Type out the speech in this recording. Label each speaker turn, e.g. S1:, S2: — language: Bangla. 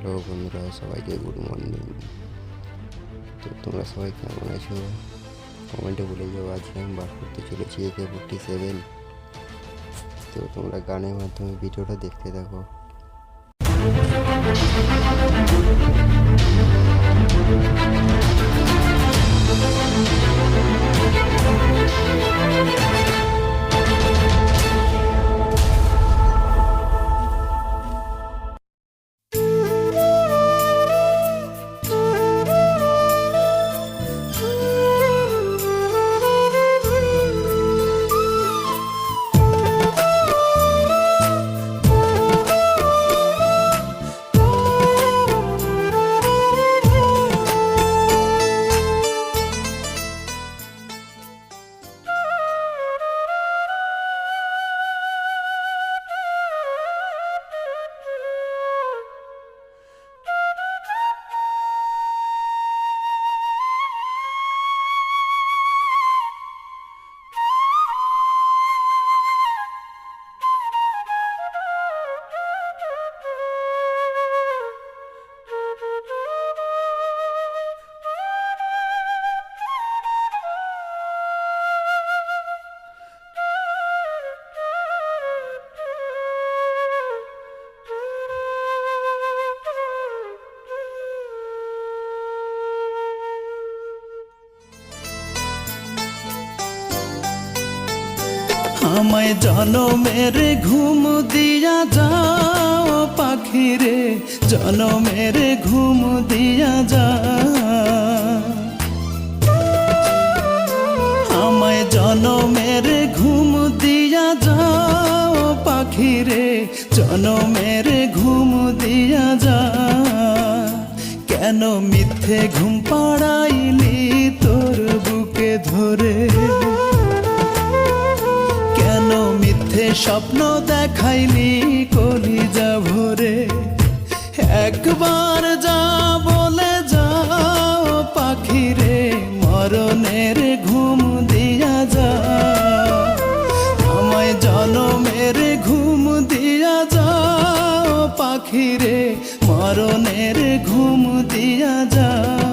S1: হ্যালো বন্ধুরা, সবাইকে গুড মর্নিং। তো তোমরা সবাই কেমন আছো কমেন্টে বলে যাও। আজকে আমি বার করতে চলেছি AK-47। তো তোমরা গানের মাধ্যমে ভিডিওটা দেখতে থাকো।
S2: আমায় জনমের ঘুম দিয়া যাও পাখি রে, জনমের ঘুম দিয়া যা। আমায় জনমের ঘুম দিয়া যাও পাখি রে, জনমের ঘুম দিয়া যা। কেন মিথ্যে ঘুম পাড়াইলি তোর বুকে ধরে, স্বপ্ন দেখাইলি কলিজা ভরে। একবার যা বলে যাও পাখি রে, মরণের ঘুম দিয়া যা। আমায় জনমের ঘুম দিয়া যাও পাখি রে, মরণের ঘুম দিয়া যা।